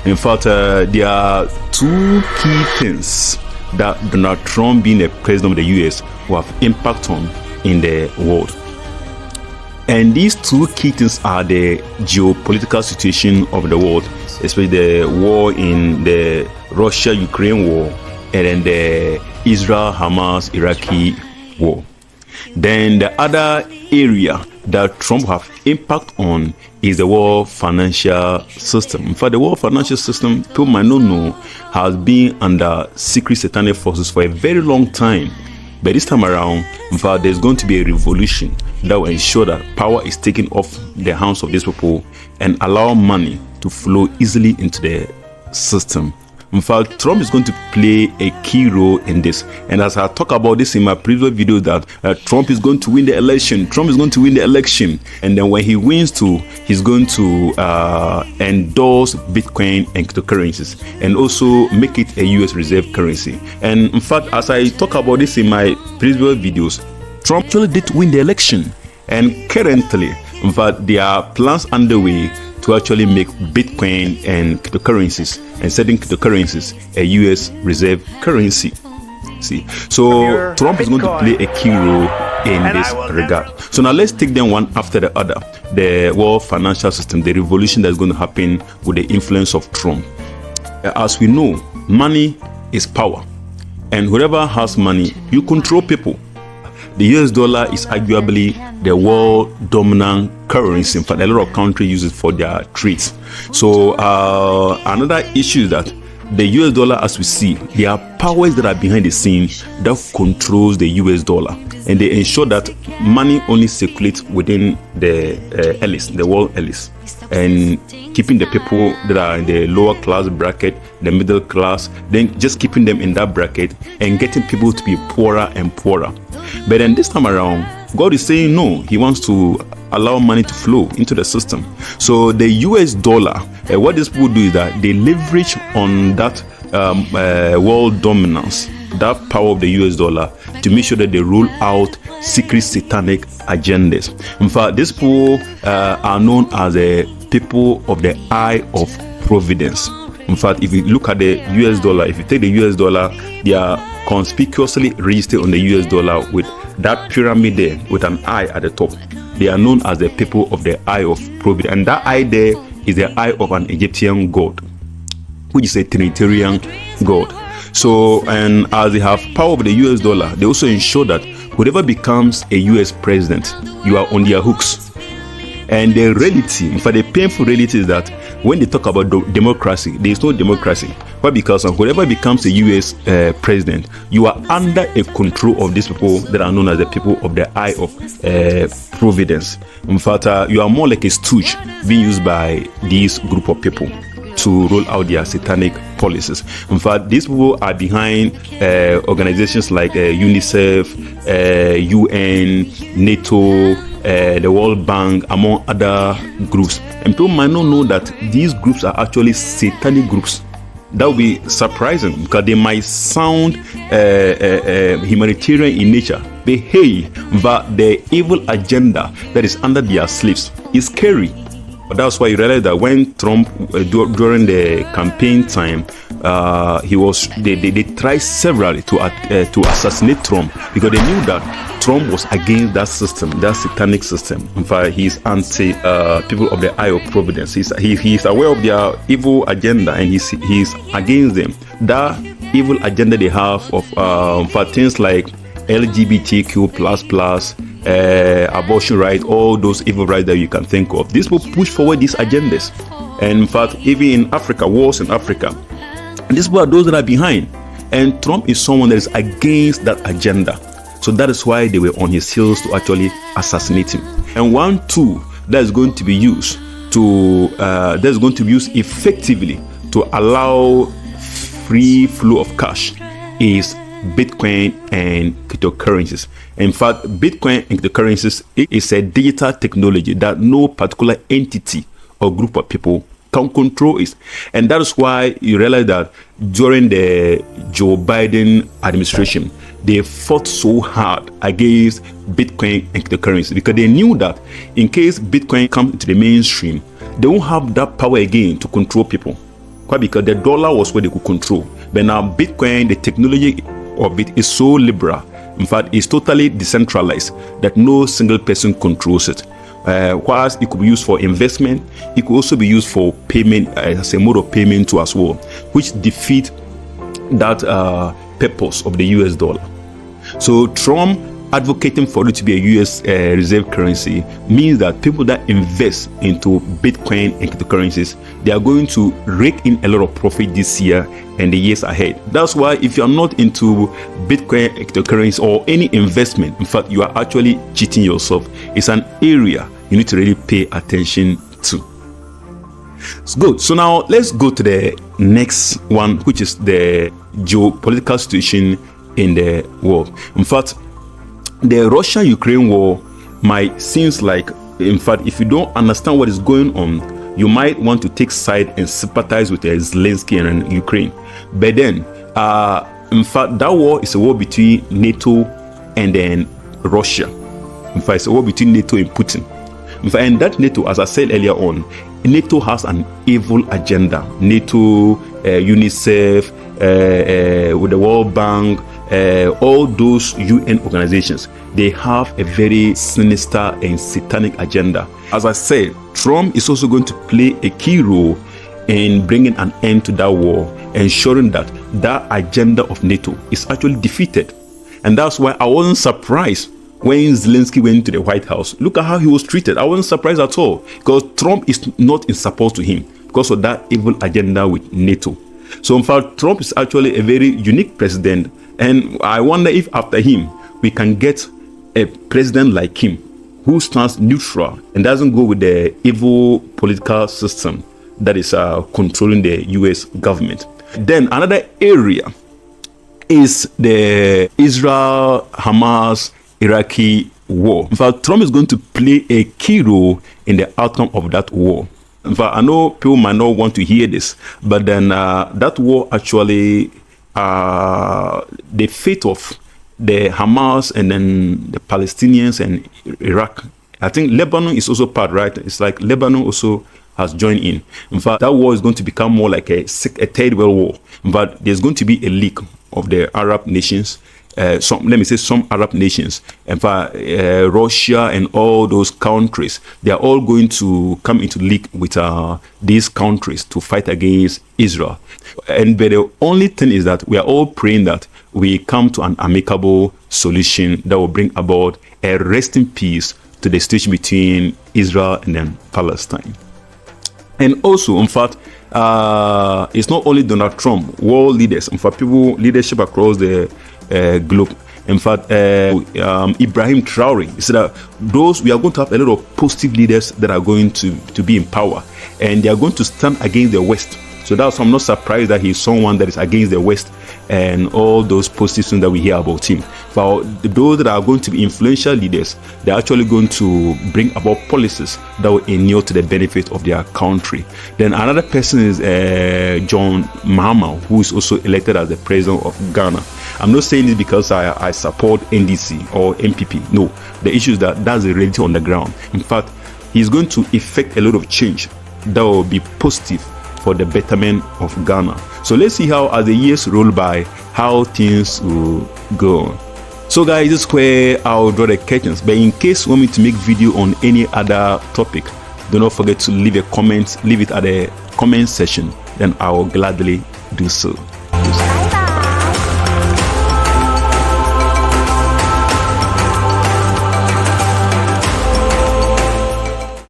In fact, there are two key things that Donald Trump, being the president of the US, will have impact on in the world. And these two key things are the geopolitical situation of the world, especially the war in the Russia-Ukraine war, and then the Israel-Hamas Iraqi war. Then the other area that Trump have impact on is the world financial system. In fact, the world financial system, people might not know, has been under secret satanic forces for a very long time. But this time around, in fact, there's going to be a revolution that will ensure that power is taken off the hands of these people and allow money to flow easily into the system. In fact, Trump is going to play a key role in this. And as I talked about this in my previous video, that Trump is going to win the election. Trump is going to win the election. And then when he wins too, he's going to endorse Bitcoin and cryptocurrencies and also make it a US reserve currency. And in fact, as I talk about this in my previous videos, Trump actually did win the election. And currently, in fact, there are plans underway to actually make Bitcoin and cryptocurrencies and setting cryptocurrencies a US reserve currency. See, so Trump is going to play a key role in this regard. So now let's take them one after the other. The world financial system, the revolution that's going to happen with the influence of Trump. As we know, money is power, and whoever has money, you control people. The US dollar is arguably the world dominant currency. In fact, a lot of countries use it for their trades. So another issue is that the US dollar, as we see, there are powers that are behind the scenes that controls the US dollar, and they ensure that money only circulates within the the world Ellis, and keeping the people that are in the lower class bracket, the middle class, then just keeping them in that bracket and getting people to be poorer and poorer. But then this time around, God is saying no. He wants to allow money to flow into the system. So the US dollar, what these people do is that they leverage on that world dominance, that power of the US dollar, to make sure that they roll out secret satanic agendas. In fact, these people are known as the people of the eye of providence. In fact, if you look at the US dollar, if you take the US dollar, they are conspicuously registered on the US dollar with that pyramid there with an eye at the top. They are known as the people of the eye of providence. And that eye there is the eye of an Egyptian god, which is a Trinitarian god. So, and as they have power over the US dollar, they also ensure that whoever becomes a US president, you are on their hooks. And the reality, in fact, the painful reality is that when they talk about democracy, there is no democracy. Why? Because whoever becomes a US president, you are under a control of these people that are known as the people of the eye of providence. In fact, you are more like a stooge being used by this group of people to roll out their satanic policies. In fact, these people are behind organizations like UNICEF, UN, NATO, the World Bank, among other groups. And people might not know that these groups are actually satanic groups. That would be surprising because they might sound humanitarian in nature. But hey, but the evil agenda that is under their sleeves is scary. But that's why you realize that when Trump, during the campaign time, they tried severally to assassinate Trump because they knew that Trump was against that system, that satanic system. In fact, he's anti people of the eye of providence. He's aware of their evil agenda and he's against them. That evil agenda they have of for things like LGBTQ++, abortion rights, all those evil rights that you can think of. These people push forward these agendas. And in fact, even in Africa, wars in Africa, these people are those that are behind. And Trump is someone that is against that agenda. So that is why they were on his heels to actually assassinate him. And one tool that is going to be used effectively to allow free flow of cash is Bitcoin and cryptocurrencies. In fact, Bitcoin and cryptocurrencies is a digital technology that no particular entity or group of people can control it. And that is why you realize that during the Joe Biden administration, they fought so hard against Bitcoin and cryptocurrency because they knew that in case Bitcoin comes into the mainstream, they won't have that power again to control people. Quite because the dollar was what they could control. But now Bitcoin, the technology of it is so liberal. In fact, it's totally decentralized that no single person controls it. Whilst it could be used for investment, it could also be used for payment as a mode of payment too as well, which defeat that purpose of the US dollar. So Trump advocating for it to be a US reserve currency means that people that invest into Bitcoin and cryptocurrencies, they are going to rake in a lot of profit this year and the years ahead. That's why if you are not into Bitcoin, cryptocurrency, or any investment, in fact, you are actually cheating yourself. It's an area you need to really pay attention to. It's good. So now let's go to the next one, which is the geopolitical situation in the world. In fact, the Russia-Ukraine war might seems like, in fact, if you don't understand what is going on, you might want to take side and sympathize with Zelensky and Ukraine. But then, in fact, that war is a war between NATO and then Russia. In fact, it's a war between NATO and Putin. In fact, and that NATO, as I said earlier on, NATO has an evil agenda. NATO, UNICEF, with the World Bank, all those UN organizations, they have a very sinister and satanic agenda. As I said, Trump is also going to play a key role in bringing an end to that war, ensuring that that agenda of NATO is actually defeated. And that's why I wasn't surprised when Zelensky went to the White House. Look at how he was treated. I wasn't surprised at all, because Trump is not in support to him because of that evil agenda with NATO. So in fact, Trump is actually a very unique president, and I wonder if after him we can get a president like him who stands neutral and doesn't go with the evil political system that is controlling the US government. Then another area is the Israel-Hamas Iraqi war. In fact, Trump is going to play a key role in the outcome of that war. In fact, I know people might not want to hear this, but then that war actually, the fate of the Hamas and then the Palestinians and Iraq, I think Lebanon is also part, right? It's like Lebanon also has joined in. In fact, that war is going to become more like a third world war. But there's going to be a league of the Arab nations. Some Arab nations, in fact, Russia and all those countries, they are all going to come into league with these countries to fight against Israel. But the only thing is that we are all praying that we come to an amicable solution that will bring about a resting peace to the situation between Israel and then Palestine. And also, in fact, it's not only Donald Trump, world leaders, in fact, leadership across the globe. In fact, Ibrahim Traore, he said that we are going to have a lot of positive leaders that are going to be in power, and they are going to stand against the West. So that's why I'm not surprised that he's someone that is against the West and all those positive things that we hear about him. But those that are going to be influential leaders, they're actually going to bring about policies that will inure to the benefit of their country. Then another person is John Mahama, who is also elected as the president of Ghana. I'm not saying this because I support NDC or MPP. No, the issue is that that's the reality on the ground. In fact, he's going to effect a lot of change that will be positive for the betterment of Ghana. So let's see how, as the years roll by, how things will go on. So guys, this is where I'll draw the curtains. But in case you want me to make video on any other topic, do not forget to leave a comment. Leave it at the comment section, then I will gladly do so.